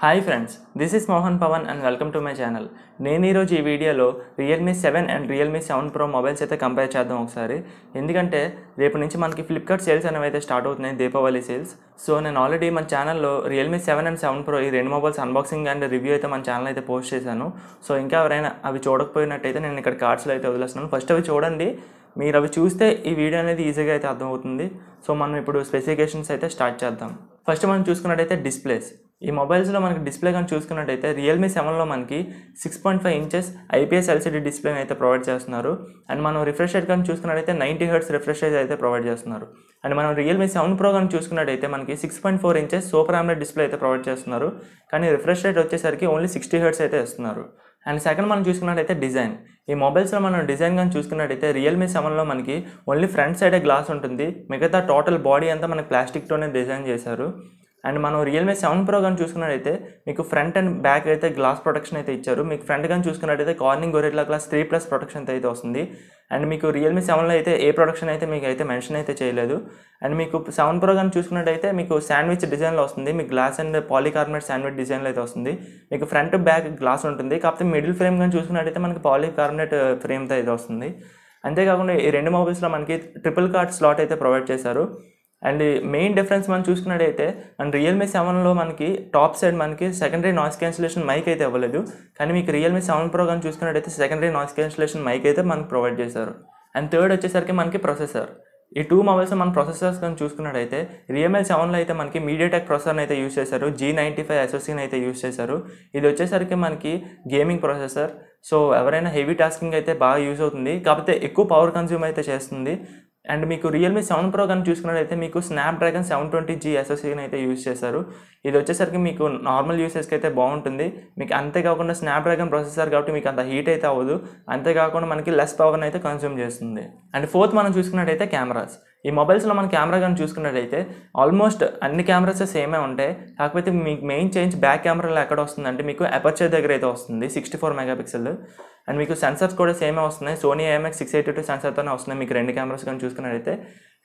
Hi friends, this is Mohan Pavan and welcome to my channel. నేను ఈరోజు ఈ వీడియోలో Realme 7 and Realme 7 Pro mobiles అయితే కంపేర్ చేద్దాం ఒకసారి. ఎందుకంటే రేపు నుంచి మనకి ఫ్లిప్కార్ట్ సేల్స్ అనేవి అయితే స్టార్ట్ అవుతున్నాయి, దీపావళి సేల్స్. సో నేను ఆల్రెడీ మన ఛానల్లో రియల్మీ 7 అండ్ 7 Pro ఈ రెండు మొబైల్స్ అన్బాక్సింగ్ అండ్ రివ్యూ అయితే మన ఛానల్ అయితే పోస్ట్ చేశాను. సో ఇంకా ఎవరైనా అవి చూడకపోయినట్టయితే నేను ఇక్కడ కార్డ్స్లో అయితే వదిలేస్తున్నాను. ఫస్ట్ అవి చూడండి. మీరు అవి చూస్తే ఈ వీడియో అనేది ఈజీగా అయితే అర్థమవుతుంది. సో మనం ఇప్పుడు స్పెసిఫికేషన్స్ అయితే స్టార్ట్ చేద్దాం. ఫస్ట్ మనం చూసుకున్నట్టయితే డిస్ప్లేస్. ఈ మొబైల్స్లో మనకి డిస్ప్లే కానీ చూసుకున్నట్టయితే రియల్మీ 7లో మనకి 6.5 ఇంచెస్ IPS LCD డిస్ప్లేని అయితే ప్రొవైడ్ చేస్తున్నారు. అండ్ మనం రిఫ్రెష్ రేట్ కానీ చూసుకున్నట్టయితే 90 Hz రిఫ్రెష్ రేట్ అయితే ప్రొవైడ్ చేస్తున్నారు. అండ్ మనం రియల్మీ 7 Pro కానీ చూసుకున్నట్టయితే మనకి 6.4 ఇంచెస్ సూపర్ AMOLED డిస్ప్లే అయితే ప్రొవైడ్ చేస్తున్నారు. కానీ రిఫ్రెష్ రేట్ వచ్చేసరికి ఓన్లీ 60 Hz అయితే ఇస్తున్నారు. అండ్ సెకండ్ మనం చూసుకున్నట్టయితే డిజైన్. ఈ మొబైల్స్లో మనం డిజైన్ కానీ చూసుకున్నట్టయితే రియల్మీ 7లో మనకి ఓన్లీ ఫ్రంట్ సైడే గ్లాస్ ఉంటుంది, మిగతా టోటల్ బాడీ అంతా మనకి ప్లాస్టిక్తోనే డిజైన్ చేశారు. అండ్ మనం రియల్మీ 7 Pro కానీ చూసుకున్నట్టయితే మీకు ఫ్రంట్ అండ్ బ్యాక్ అయితే గ్లాస్ ప్రొటెక్షన్ అయితే ఇచ్చారు. మీకు ఫ్రంట్ కానీ చూసుకున్నట్టయితే కార్నింగ్ గొరిల్లా గ్లాస్ 3+ ప్రొటెక్షన్ అయితే వస్తుంది. అండ్ మీకు రియల్మీ 7లో అయితే ఏ ప్రొటెక్షన్ అయితే మీకు అయితే మెన్షన్ అయితే చేయలేదు. అండ్ మీకు 7 Pro కానీ చూసుకున్నట్టయితే మీకు శాండ్విచ్ డిజైన్లో వస్తుంది, మీకు గ్లాస్ అండ్ పాలీకార్బోనేట్ శాండ్విచ్ డిజైన్లో అయితే వస్తుంది. మీకు ఫ్రంట్ బ్యాక్ గ్లాస్ ఉంటుంది, కాకపోతే మిడిల్ ఫ్రేమ్ కానీ చూసుకున్నట్టయితే మనకి పాలీకార్బోనేట్ ఫ్రేమ్తో అయితే వస్తుంది. అంతేకాకుండా ఈ రెండు మొబైల్స్లో మనకి ట్రిపుల్ కార్డ్ స్లాట్ అయితే ప్రొవైడ్ చేశారు. అండ్ మెయిన్ డిఫరెన్స్ మనం చూసుకున్నట్టయితే మన రియల్మీ 7లో మనకి టాప్ సైడ్ మనకి సెకండరీ నాయిస్ క్యాన్సిలేషన్ మైక్ అయితే ఇవ్వలేదు. కానీ మీకు రియల్మీ 7 Pro కానీ చూసుకున్నట్టయితే సెకండరీ నాయిస్ క్యాన్సిలేషన్ మైక్ అయితే మనకు ప్రొవైడ్ చేశారు. అండ్ థర్డ్ వచ్చేసరికి మనకి ప్రొసెసర్. ఈ టూ మొబైల్స్ మన ప్రొసెసర్స్ కానీ చూసుకున్నట్టయితే రియల్మీ 7లో అయితే మనకి మీడియాటెక్ ప్రాసెసర్ని అయితే యూస్ చేశారు, G95 SoCని అయితే యూస్ చేశారు. ఇది వచ్చేసరికి మనకి గేమింగ్ ప్రాసెసర్. సో ఎవరైనా హెవీ టాస్కింగ్ అయితే బాగా యూజ్ అవుతుంది, కాకపోతే ఎక్కువ పవర్ కన్జ్యూమ్ అయితే చేస్తుంది. అండ్ మీకు రియల్మీ 7 Pro కానీ చూసుకున్నట్టయితే మీకు స్నాప్డ్రాగన్ 720G SoCని అయితే యూజ్ చేశారు. ఇది వచ్చేసరికి మీకు నార్మల్ యూసేజ్కి అయితే బాగుంటుంది. మీకు అంతేకాకుండా స్నాప్డ్రాగన్ ప్రాసెసర్ కాబట్టి మీకు అంత హీట్ అయితే అవ్వదు, అంతేకాకుండా మనకి లెస్ పవర్ని అయితే కన్జ్యూమ్ చేస్తుంది. అండ్ ఫోర్త్ మనం చూసుకున్నట్టయితే కెమెరాస్. ఈ మొబైల్స్లో మన కెమెరా కానీ చూసుకున్నట్టయితే ఆల్మోస్ట్ అన్ని కెమెరాస్ సేమే ఉంటాయి, కాకపోతే మీకు మెయిన్ చేంజ్ బ్యాక్ కెమెరాలో ఎక్కడ వస్తుందంటే మీకు అపర్చర్ దగ్గర అయితే వస్తుంది 64 మెగాపిక్సెల్. అండ్ మీకు సెన్సర్స్ కూడా సేమే వస్తున్నాయి, సోనీ IMX682 సెన్సర్తోనే వస్తున్నాయి మీకు రెండు కెమెరాస్ కానీ చూసుకున్నట్టయితే.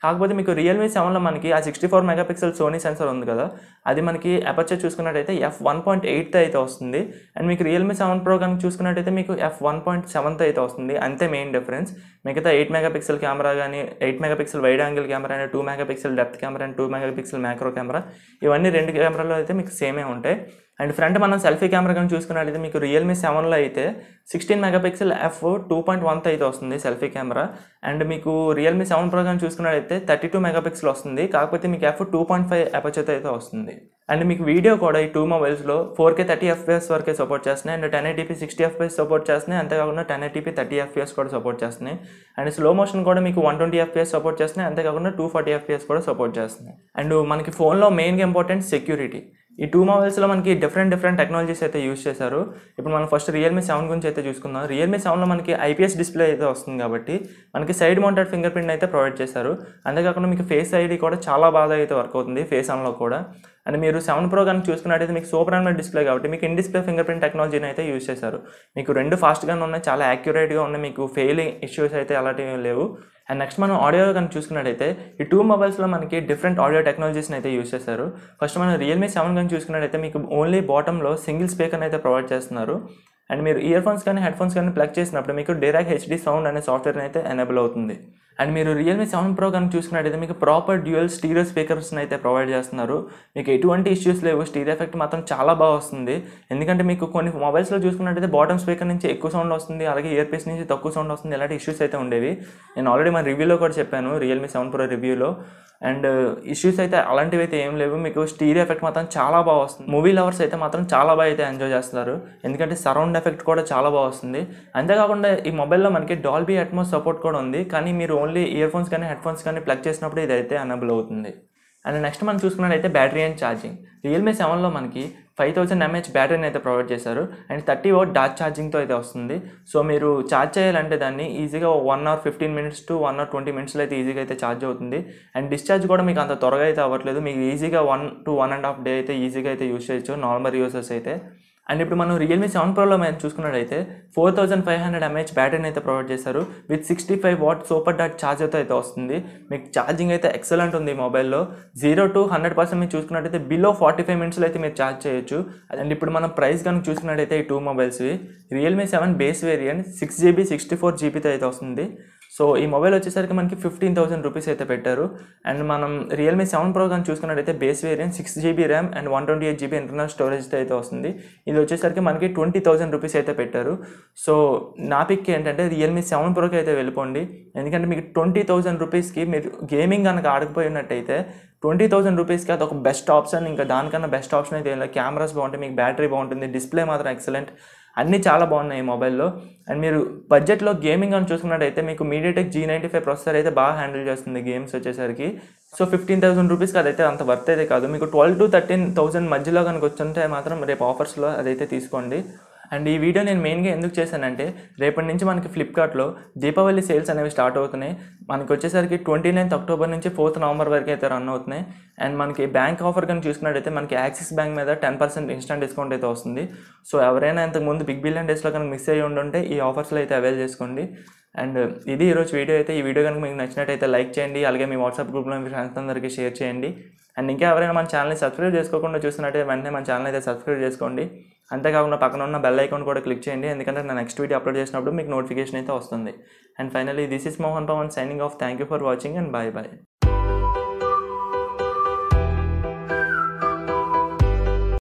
కాకపోతే మీకు రియల్మీ 7లో మనకి ఆ 64 మెగాపిక్సెల్ సోనీ సెన్సర్ ఉంది కదా, అది మనకి అపర్చర్ చూసుకున్నట్టయితే f1.8తో అయితే వస్తుంది. అండ్ మీకు రియల్మీ 7 Pro కానీ చూసుకున్నట్టయితే మీకు f1.7తో అయితే వస్తుంది. అంతే మెయిన్ డిఫరెన్స్. మిగతా 8 మెగాపిక్సెల్ కెమెరా కానీ 8 megapixel wide angle camera and 2 megapixel depth camera and 2 megapixel macro camera, ఇవన్నీ రెండు కెమెరాలో అయితే మీకు సేమే ఉంటాయి. అండ్ ఫ్రంట్ మనం సెల్ఫీ కెమెరా కానీ చూసుకున్నట్టయితే మీకు రియల్మీ 7లో అయితే 16 మెగాపిక్సెల్ f2.1తో అయితే వస్తుంది సెల్ఫీ కెమెరా. అండ్ మీకు రియల్మీ 7 Pro కానీ చూసుకున్నట్టయితే 32 మెగాపిక్సెల్ వస్తుంది, కాకపోతే మీకు f2.5 అపర్చర్తో అయితే వస్తుంది. అండ్ మీకు వీడియో కూడా ఈ టూ మొబైల్స్లో 4K 30 FPS వరకే సపోర్ట్ చేస్తున్నాయి, అండ్ 1080p 60 FPS సపోర్ట్ చేస్తున్నాయి, అంతేకాకుండా 1080p 30 FPS కూడా సపోర్ట్ చేస్తున్నాయి. అండ్ స్లో మోషన్ కూడా మీకు 120 FPS సపోర్ట్ చేస్తున్నాయి, అంతేకాకుండా 240 FPS కూడా సపోర్ట్ చేస్తున్నాయి. అండ్ మనకి ఫోన్లో మెయిన్గా ఇంపార్టెంట్ సెక్యూరిటీ. ఈ టూ మొబైల్స్లో మనకి డిఫరెంట్ టెక్నాలజీస్ అయితే యూస్ చేశారు. ఇప్పుడు మనం ఫస్ట్ రియల్మీ 7 గురించి అయితే చూసుకుందాం. రియల్మీ 7లో మనకి IPS డిస్ప్లే అయితే వస్తుంది కాబట్టి మనకి సైడ్ మౌంటెడ్ ఫింగర్ ప్రింట్ అయితే ప్రొవైడ్ చేశారు. అంతేకాకుండా మీకు ఫేస్ ID కూడా చాలా బాగా అయితే వర్క్ అవుతుంది ఫేస్ ఆన్లో కూడా. అండ్ మీరు 7 Pro కానీ చూసుకున్నట్టయితే మీకు సూపర్ AMOLED డిస్ప్లే కాబట్టి మీకు ఇన్ డిస్ప్లే ఫింగర్ ప్రింట్ టెక్నాలజీని అయితే యూస్ చేశారు. మీకు రెండు ఫాస్ట్గానే ఉన్నాయి, చాలా యాక్యురేట్గా ఉన్నాయి, మీకు ఫెయిలింగ్ ఇష్యూస్ అయితే అలాంటివి లేవు. అండ్ నెక్స్ట్ మనం ఆడియో కానీ చూసుకున్నట్టయితే ఈ టూ మొబైల్స్లో మనకి డిఫరెంట్ ఆడియో టెక్నాలజీస్ని అయితే యూస్ చేశారు. ఫస్ట్ మనం రియల్మీ 7 కానీ చూసుకున్నట్టయితే మీకు ఓన్లీ బాటంలో సింగిల్ స్పీకర్ని అయితే ప్రొవైడ్ చేస్తున్నారు. అండ్ మీరు ఇయర్ ఫోన్స్ కానీ హెడ్ ఫోన్స్ కానీ ప్లగ్ చేసినప్పుడు మీకు డైరెక్ట్ HD సౌండ్ అనే సాఫ్ట్వేర్ అయితే ఎనేబుల్ అవుతుంది. అండ్ మీరు రియల్మీ 7 Pro కానీ చూసుకున్నట్టయితే మీకు ప్రాపర్ డ్యూయల్ స్టీరియో స్పీకర్స్ని అయితే ప్రొవైడ్ చేస్తున్నారు. మీకు ఎటువంటి ఇష్యూస్ లేవు, స్టీరియో ఎఫెక్ట్ మాత్రం చాలా బాగా వస్తుంది. ఎందుకంటే మీకు కొన్ని మొబైల్స్లో చూసుకున్నట్టయితే బాటమ్ స్పీకర్ నుంచి ఎక్కువ సౌండ్ వస్తుంది, అలాగే ఇయర్ పీస్ నుంచి తక్కువ సౌండ్ వస్తుంది, ఇలాంటి ఇష్యూస్ అయితే ఉండేవి. నేను ఆల్రెడీ మన రివ్యూలో కూడా చెప్పాను రియల్మీ 7 Pro రివ్యూలో. అండ్ ఇష్యూస్ అయితే అలాంటివి అయితే ఏం లేవు, మీకు స్టీరియో ఎఫెక్ట్ మాత్రం చాలా బాగా వస్తుంది. మూవీ లవర్స్ అయితే మాత్రం చాలా బాగా అయితే ఎంజాయ్ చేస్తారు, ఎందుకంటే సరౌండ్ ఎఫెక్ట్ కూడా చాలా బాగా వస్తుంది. అంతేకాకుండా ఈ మొబైల్లో మనకి డాల్బీ అట్మోస్ సపోర్ట్ కూడా ఉంది, కానీ మీరు ఓన్లీ ఇయర్ ఫోన్స్ కానీ హెడ్ ఫోన్స్ కానీ ప్లగ్ చేసినప్పుడు ఇదైతే ఎనేబుల్ అవుతుంది. అండ్ నెక్స్ట్ మనం చూసుకున్నట్టయితే బ్యాటరీ అండ్ ఛార్జింగ్. రియల్మీ 7లో మనకి 5000 mAh బ్యాటరీని అయితే ప్రొవైడ్ చేశారు, అండ్ 30 వాట్ డాట్ ఛార్జింగ్తో అయితే వస్తుంది. సో మీరు ఛార్జ్ చేయాలంటే దాన్ని ఈజీగా 1 hour 15 minutes to 1 hour 20 minutes అయితే ఈజీగా అయితే ఛార్జ్ అవుతుంది. అండ్ డిశ్చార్జ్ కూడా మీకు అంత త్వరగా అయితే అవ్వట్లేదు, మీకు ఈజీగా 1 to 1.5 day అయితే ఈజీగా అయితే యూస్ చేయొచ్చు నార్మల్ యూజర్స్ అయితే. అండ్ ఇప్పుడు మనం రియల్మీ 7 ప్రోలో మనం చూసుకున్నట్టయితే 4500 mAh బ్యాటరీని అయితే ప్రొవైడ్ చేశారు విత్ 65 వాట్ సూపర్ డాట్ ఛార్జర్తో అయితే వస్తుంది. మీకు ఛార్జింగ్ అయితే ఎక్సలెంట్ ఉంది ఈ మొబైల్లో. 0 to 100% మీరు చూసుకున్నట్టయితే బిలో 45 మినిట్స్లో అయితే మీరు ఛార్జ్ చేయొచ్చు. అండ్ ఇప్పుడు మనం ప్రైస్ కనుక చూసుకున్నట్టయితే ఈ 2 మొబైల్స్వి Realme 7 base variant 6GB 64GB అయితే వస్తుంది. సో ఈ మొబైల్ వచ్చేసరికి మనకి 15,000 రూపీస్ అయితే పెట్టారు. అండ్ మనం రియల్మీ 7 ప్రో కానీ చూసుకున్నట్టయితే base variant 6GB RAM and 128GB internal స్టోరేజ్తో అయితే వస్తుంది. ఇది వచ్చేసరికి మనకి 20,000 రూపీస్ అయితే పెట్టారు. సో నా పిక్ ఏంటంటే రియల్మీ 7 ప్రోకి అయితే వెళ్ళిపోండి. ఎందుకంటే మీకు 20,000 రూపీస్కి మీరు గేమింగ్ కనుక ఆడకపోయినట్టయితే 20,000 రూపీస్కి అది ఒక బెస్ట్ ఆప్షన్. ఇంకా దానికన్నా బెస్ట్ ఆప్షన్ అయితే కెమెరాస్ బాగుంటాయి, మీకు బ్యాటరీ బాగుంటుంది, డిస్ప్లే మాత్రం ఎక్సలెంట్, అన్నీ చాలా బాగున్నాయి ఈ మొబైల్లో. అండ్ మీరు బడ్జెట్లో గేమింగ్ అని చూసుకున్నట్టయితే మీకు మీడియాటెక్ G95 ప్రాసెసర్ అయితే బాగా హ్యాండిల్ చేస్తుంది గేమ్స్ వచ్చేసరికి. సో 15,000 రూపీస్కి అదైతే అంత వర్త్ అయితే కాదు. మీకు 12,000 to 13,000 మధ్యలో కనుక వచ్చుంటే మాత్రం రేపు ఆఫర్స్లో అదైతే తీసుకోండి. అండ్ ఈ వీడియో నేను మెయిన్గా ఎందుకు చేశానంటే రేపటి నుంచి మనకి ఫ్లిప్కార్ట్లో దీపావళి సేల్స్ అనేవి స్టార్ట్ అవుతున్నాయి. మనకి వచ్చేసరికి 29th అక్టోబర్ నుంచి 4th నవంబర్ వరకు అయితే రన్ అవుతున్నాయి. అండ్ మనకి బ్యాంక్ ఆఫర్ కానీ చూసుకున్నట్టయితే మనకి యాక్సిస్ బ్యాంక్ మీద 10% ఇన్స్టెంట్ డిస్కౌంట్ అయితే వస్తుంది. సో ఎవరైనా ఇంతకుముందు బిగ్ బిలియన్ డేస్లో కనుక మిస్ అయ్యి ఉంటే ఈ ఆఫర్స్లో అయితే అవైల్ చేసుకోండి. అండ్ ఇది ఈరోజు వీడియో అయితే. ఈ వీడియో కనుక మీకు నచ్చినట్టయితే లైక్ చేయండి, అలాగే మీ వాట్సాప్ గ్రూప్లో మీ ఫ్రెండ్స్ అందరికీ షేర్ చేయండి. అండ్ ఇంకా ఎవరైనా మన ఛానల్ని సబ్స్క్రైబ్ చేసుకోకుండా చూస్తున్నట్టయితే వెంటనే మన ఛానల్ అయితే సబ్స్క్రైబ్ చేసుకోండి. అంతేకాకుండా పక్కన ఉన్న బెల్ ఐకాన్ కూడా క్లిక్ చేయండి, ఎందుకంటే నా నెక్స్ట్ వీడియో అప్లోడ్ చేసినప్పుడు మీకు నోటిఫికేషన్ అయితే వస్తుంది. And finally this is Mohan Pavan signing off. Thank you for watching and bye bye.